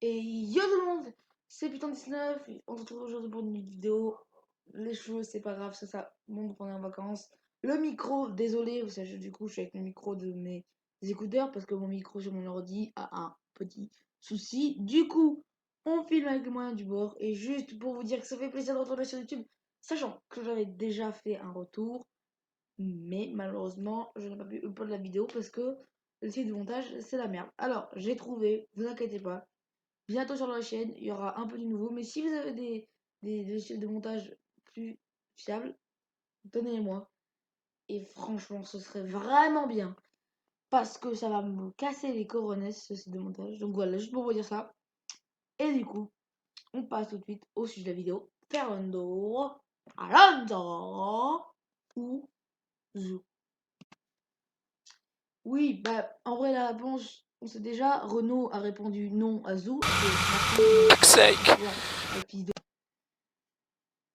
Et yo tout le monde, c'est Putain19, on se retrouve aujourd'hui pour une vidéo. Les cheveux, c'est pas grave, c'est ça, monde qu'on est en vacances. Le micro, désolé, du coup, je suis avec le micro de mes écouteurs parce que mon micro sur mon ordi a un petit souci. Du coup, on filme avec le moyen du bord. Et juste pour vous dire que ça fait plaisir de retourner sur YouTube, sachant que j'avais déjà fait un retour, mais malheureusement, je n'ai pas pu upload la vidéo parce que le site de montage, c'est la merde. Alors, j'ai trouvé, vous inquiétez pas. Bientôt sur la chaîne, il y aura un peu du nouveau. Mais si vous avez des logiciels de montage plus fiables, donnez-les-moi. Et franchement, ce serait vraiment bien. Parce que ça va me casser les coronets, ce site de montage. Donc voilà, juste pour vous dire ça. Et du coup, on passe tout de suite au sujet de la vidéo. Fernando Alonso ou Zou. Oui, bah en vrai la réponse, on sait déjà. Renault a répondu non à Zou.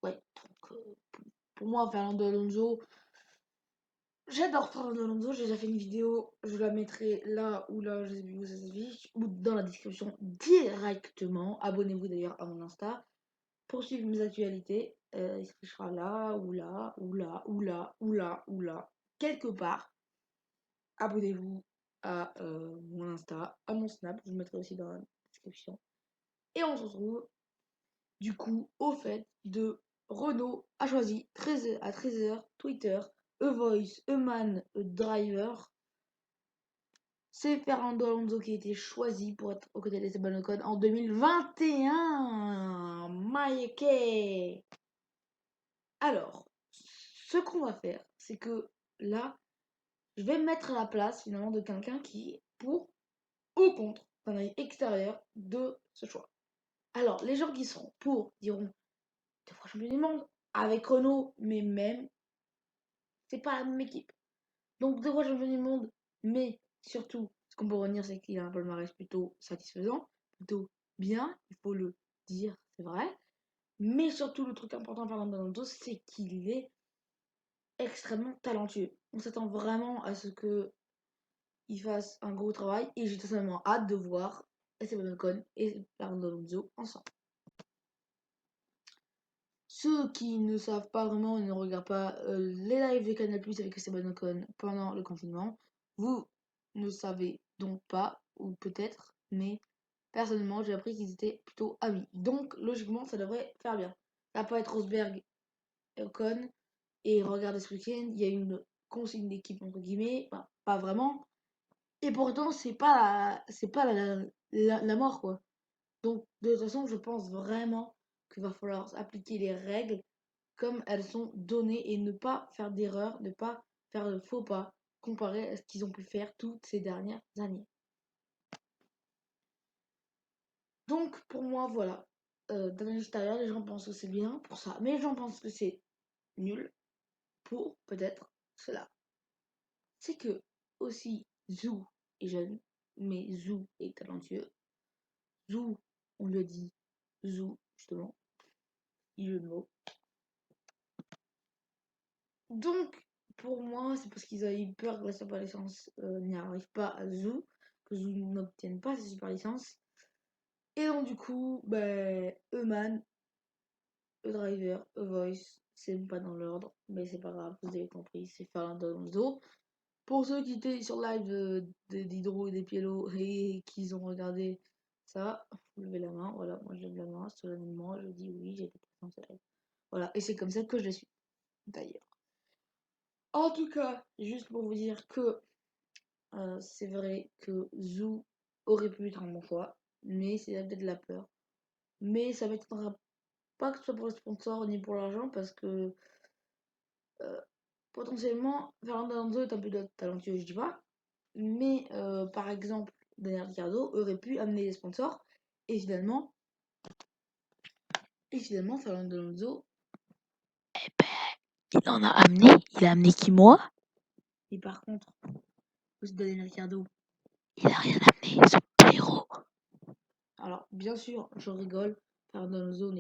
Ouais, donc pour moi, Fernando Alonso, j'adore Fernando Alonso. J'ai déjà fait une vidéo, je la mettrai là ou là, je sais plus où ça s'affiche, ou dans la description directement. Abonnez-vous d'ailleurs à mon Insta pour suivre mes actualités. Il sera là ou là ou là ou là ou là ou là, quelque part. Abonnez-vous à mon Insta, à mon Snap, je vous mettrai aussi dans la description. Et on se retrouve du coup au fait de Renault a choisi 13 à 13h Twitter, A Voice, A Man, A Driver. C'est Fernando Alonso qui a été choisi pour être aux côtés d'Esteban Ocon en 2021. Maïke. Alors, ce qu'on va faire, c'est que là, je vais me mettre à la place finalement de quelqu'un qui est pour ou contre un avis extérieur de ce choix. Alors, les gens qui seront pour diront deux fois champion du monde avec Renault, mais même, c'est pas la même équipe. Donc, deux fois champion du monde, mais surtout, ce qu'on peut retenir, c'est qu'il a un palmarès plutôt satisfaisant, plutôt bien, il faut le dire, c'est vrai. Mais surtout, le truc important de Fernando Alonso, c'est qu'il est extrêmement talentueux. On s'attend vraiment à ce que il fasse un gros travail et j'ai totalement hâte de voir Esteban Ocon et Fernando Alonso ensemble. Ceux qui ne savent pas vraiment et ne regardent pas les lives de Canal+ avec Esteban Ocon pendant le confinement, vous ne savez donc pas, ou peut-être, mais personnellement j'ai appris qu'ils étaient plutôt amis. Donc logiquement ça devrait faire bien. Ça va pas être Rosberg et Ocon, et regardez ce week-end, il y a une consigne d'équipe entre guillemets, enfin, pas vraiment, et pourtant c'est pas la mort quoi. Donc de toute façon je pense vraiment qu'il va falloir appliquer les règles comme elles sont données et ne pas faire d'erreurs, ne pas faire de faux pas comparé à ce qu'ils ont pu faire toutes ces dernières années. Donc pour moi, voilà. D'un extérieur, les gens pensent que c'est bien pour ça, mais les gens pensent que c'est nul pour peut-être cela. C'est que aussi Zou est jeune, mais Zou est talentueux. Zou, on le dit, Zou, justement, il le mot. Donc, pour moi, c'est parce qu'ils avaient eu peur que la super licence n'y arrive pas à Zou, que Zou n'obtienne pas sa super licence. Et donc, du coup, ben, Eumann, E-Driver, E-Voice, c'est pas dans l'ordre, mais c'est pas grave, vous avez compris, c'est Fernando Alonso. Pour ceux qui étaient sur live d'Hydro et des Pielo et qui ont regardé ça, vous levez la main, voilà, moi je lève la main, solennellement, je dis oui, j'ai été présent sur live. Voilà, et c'est comme ça que je suis, d'ailleurs. En tout cas, juste pour vous dire que c'est vrai que Zou aurait pu être un bon choix, mais c'est peut-être de la peur. Mais ça m'étonnera pas que ce soit pour le sponsor ni pour l'argent parce que potentiellement Fernando Alonso est un peu talentueux, je dis pas. Mais par exemple, Daniel Ricciardo aurait pu amener des sponsors et finalement Fernando Alonso, eh ben, il en a amené. Il a amené qui, moi? Et par contre, Daniel Ricciardo, il a rien amené, ce héros. Alors, bien sûr, je rigole. Fernando Alonso,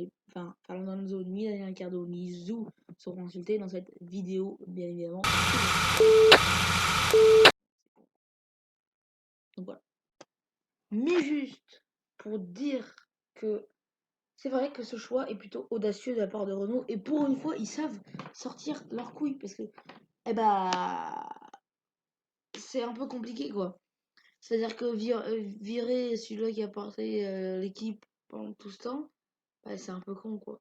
ni Daniel Ricciardo, ni Zou seront insultés dans cette vidéo, bien évidemment. Donc voilà. Mais juste pour dire que c'est vrai que ce choix est plutôt audacieux de la part de Renault. Et pour une fois, ils savent sortir leurs couilles. Parce que, eh bah, c'est un peu compliqué, quoi. C'est-à-dire que virer celui-là qui a porté l'équipe pendant tout ce temps, bah, c'est un peu con, quoi.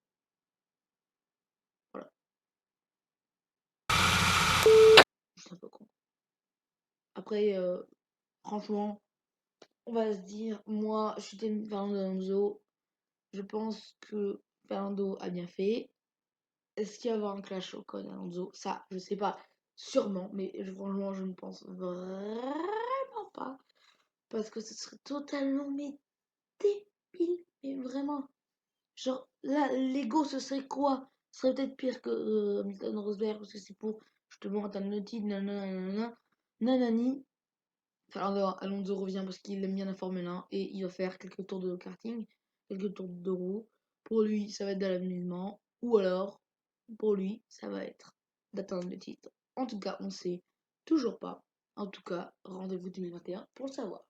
Voilà. C'est un peu con. Après, franchement, on va se dire, moi, je suis team Fernando Alonso. Je pense que Fernando a bien fait. Est-ce qu'il y avoir un clash au code Alonso? Ça, je sais pas. Sûrement, mais franchement, je ne pense vraiment pas. Parce que ce serait totalement mais débile. Mais vraiment. Genre, là, l'ego, ce serait quoi? Ce serait peut-être pire que Hamilton Rosberg, parce que c'est pour justement atteindre le titre, nanana, nanani. Fernando Alonso revient parce qu'il aime bien la Formule 1 et il va faire quelques tours de karting, quelques tours de roue. Pour lui, ça va être de l'amusement. Ou alors, pour lui, ça va être d'atteindre le titre. En tout cas, on sait toujours pas. En tout cas, rendez-vous 2021 pour le savoir.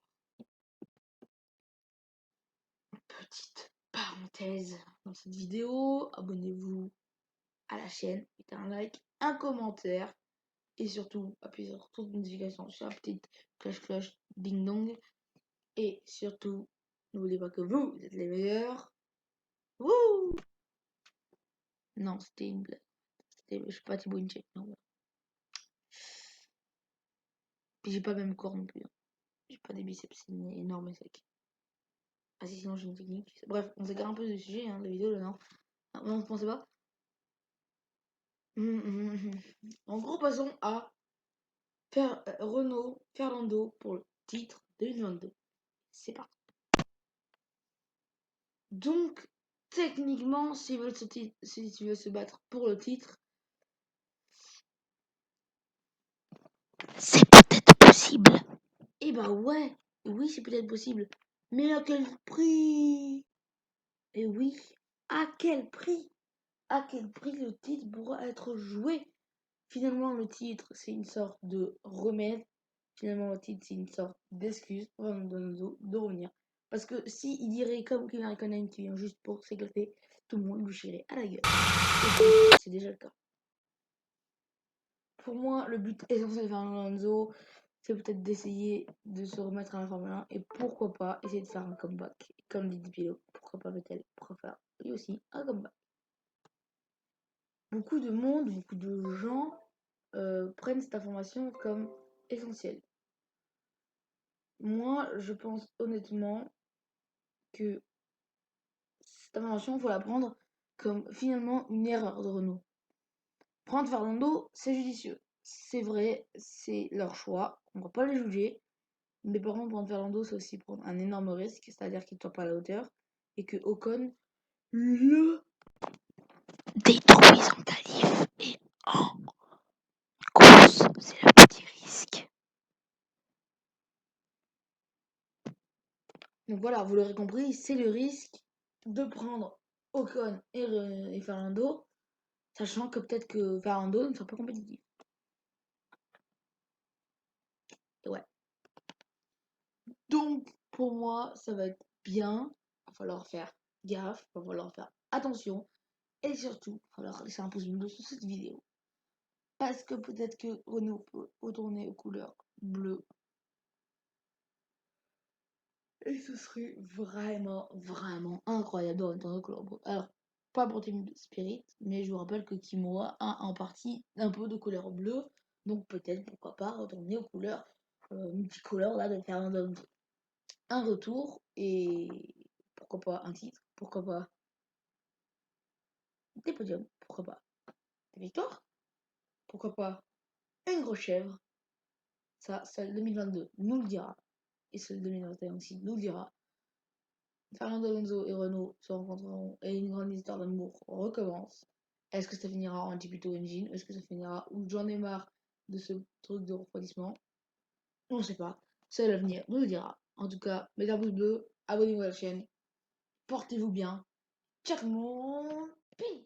Petite parenthèse dans cette vidéo, abonnez-vous à la chaîne, mettez un like, un commentaire et surtout appuyez sur toutes les notifications sur la petite cloche ding dong et surtout n'oubliez pas que vous êtes les meilleurs. Wouh! Non, c'était une blague. Je suis pas Thibaut Inchek, non. Puis j'ai pas le même corps non plus. Hein. J'ai pas des biceps énormes et secs. Ah si, sinon j'ai une technique. Bref, on s'égare un peu du sujet hein, de la vidéo là, non? Ah, non, vous pensez pas? En gros, passons à Renault Fernando pour le titre 2022. C'est parti. Donc, techniquement, s'ils veulent se battre pour le titre, c'est peut-être possible. Eh bah ouais, oui, c'est peut-être possible. Mais à quel prix? Eh oui, à quel prix? À quel prix le titre pourra être joué? Finalement, le titre, c'est une sorte de remède. Finalement, le titre, c'est une sorte d'excuse pour Fernando de revenir. Parce que si il dirait comme Kimi Raikkonen qui vient juste pour s'éclater, tout le monde lui chierait à la gueule. Et c'est déjà le cas. Pour moi, le but essentiel de Fernando Alonso, c'est peut-être d'essayer de se remettre à la Formule 1 et pourquoi pas essayer de faire un comeback. Comme dit Pilot, pourquoi pas Vettel, pourquoi faire lui aussi un comeback. Beaucoup de monde, beaucoup de gens prennent cette information comme essentielle. Moi, je pense honnêtement que cette information, il faut la prendre comme finalement une erreur de Renault. Prendre Fernando, c'est judicieux. C'est vrai, c'est leur choix. On ne va pas les juger. Mais par contre, prendre Fernando, c'est aussi prendre un énorme risque, c'est-à-dire qu'il ne soit pas à la hauteur et que Ocon le détruise en qualif et en course. C'est le petit risque. Donc voilà, vous l'aurez compris, c'est le risque de prendre Ocon et Fernando, sachant que peut-être que Fernando ne sera pas compétitif. Et ouais. Donc, pour moi, ça va être bien. Il va falloir faire gaffe, il va falloir faire attention. Et surtout, il va falloir laisser un pouce bleu sur cette vidéo. Parce que peut-être que Renault peut retourner aux couleurs bleues. Et ce serait vraiment, vraiment incroyable de retourner aux couleurs bleues. Alors, pas pour Team Spirit, mais je vous rappelle que Kimoa a en partie un peu de couleur bleue. Donc peut-être, pourquoi pas, retourner aux couleurs multicolores là, de Fernando. Un retour et pourquoi pas un titre, pourquoi pas des podiums, pourquoi pas des victoires, pourquoi pas une grosse chèvre. Ça, le 2022 nous le dira. Et ce 2021 aussi nous le dira. Fernando Alonso et Renault se rencontreront et une grande histoire d'amour recommence. Est-ce que ça finira en GP2 Engine? Est-ce que ça finira où j'en ai marre de ce truc de refroidissement? On ne sait pas. C'est l'avenir nous le dira. En tout cas, mettez un pouce bleu, abonnez-vous à la chaîne, portez-vous bien. Ciao mon peace.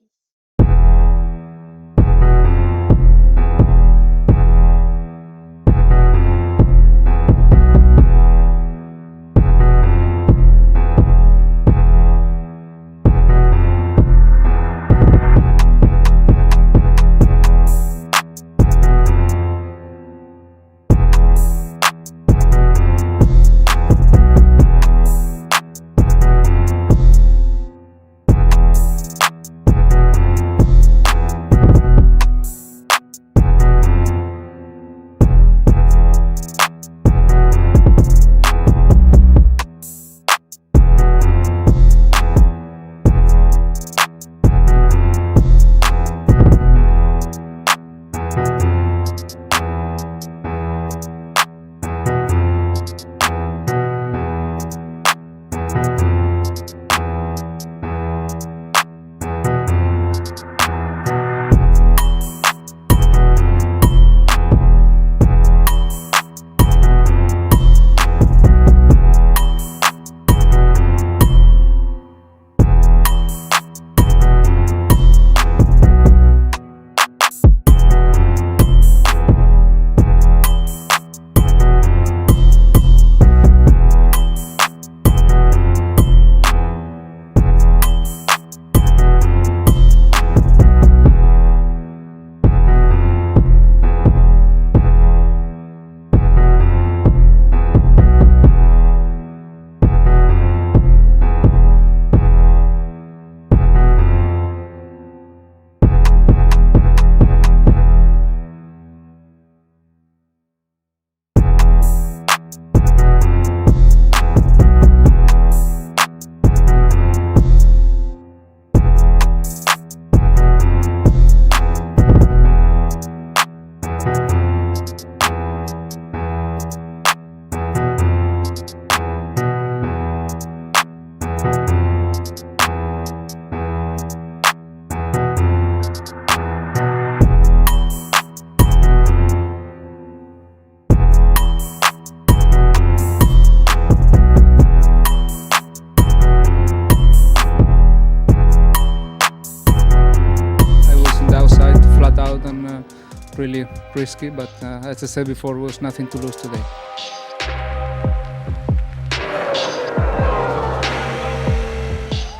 really risky, but as I said before, it was nothing to lose today.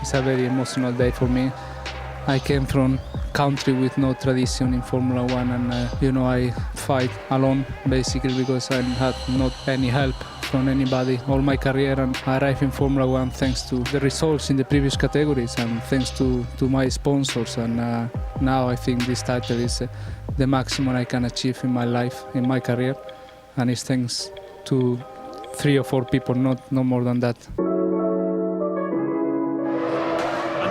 It's a very emotional day for me. I came from country with no tradition in Formula One, and I fight alone basically because I had not any help from anybody all my career, and I arrived in Formula One thanks to the results in the previous categories and thanks to my sponsors, and now I think this title is the maximum I can achieve in my life, in my career, and it's thanks to 3 or 4 people, not more than that.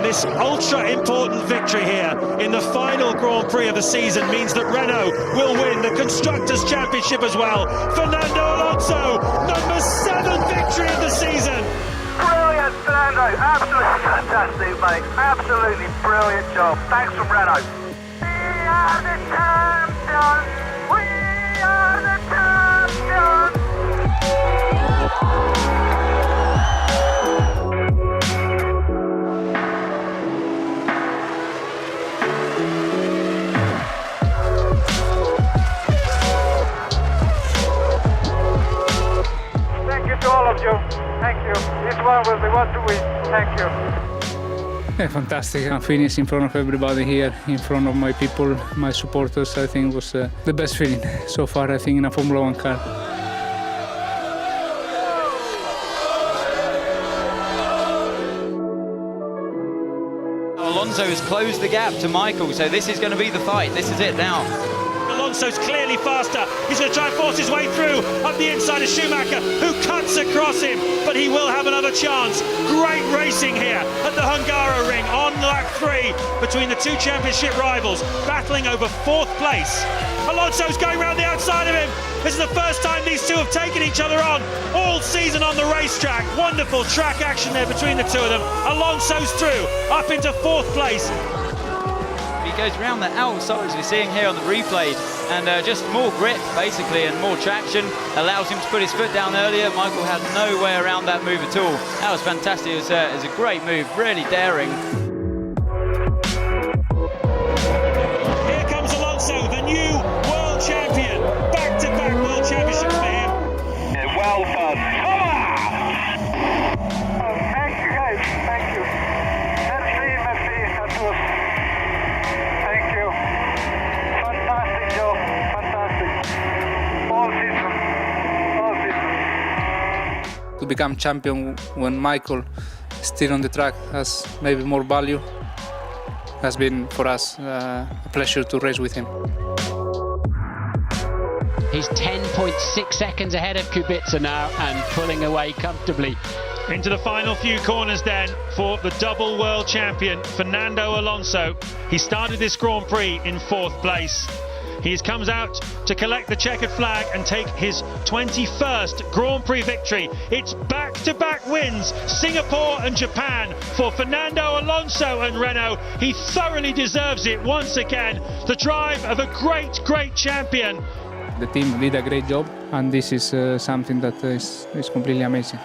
This ultra-important victory here in the final Grand Prix of the season means that Renault will win the Constructors' Championship as well. Fernando Alonso, number 7 victory of the season. Brilliant, Fernando. Absolutely fantastic, mate. Absolutely brilliant job. Thanks from Renault. We are the champions. We are the champions. All of you, thank you. This one will be one to win. Thank you. Yeah, fantastic. I finished in front of everybody here, in front of my people, my supporters. I think it was the best feeling so far, I think, in a Formula One car. Alonso has closed the gap to Michael, so this is going to be the fight. This is it now. Alonso's clearly faster. He's going to try and force his way through up the inside of Schumacher, who cuts across him, but he will have another chance. Great racing here at the Hungaroring on lap 3 between the 2 championship rivals, battling over 4th place. Alonso's going round the outside of him. This is the first time these two have taken each other on all season on the racetrack. Wonderful track action there between the two of them. Alonso's through, up into 4th place. He goes around the outside, as we're seeing here on the replay, and just more grip, basically, and more traction allows him to put his foot down earlier. Michael had no way around that move at all. That was fantastic. It was a great move, really daring. Here comes Alonso, the new world champion. Back-to-back world championships for him. Yeah, well done. Thank you, guys. Thank you. Merci, à tous. Thank you. Fantastic job. Fantastic. All season. To become champion when Michael is still on the track has maybe more value. Has been for us a pleasure to race with him. He's 10.6 seconds ahead of Kubica now and pulling away comfortably. Into the final few corners then for the double world champion, Fernando Alonso. He started this Grand Prix in 4th place. He comes out to collect the checkered flag and take his 21st Grand Prix victory. It's back-to-back wins, Singapore and Japan, for Fernando Alonso and Renault. He thoroughly deserves it once again. The drive of a great, great champion. The team did a great job, and this is something that is completely amazing.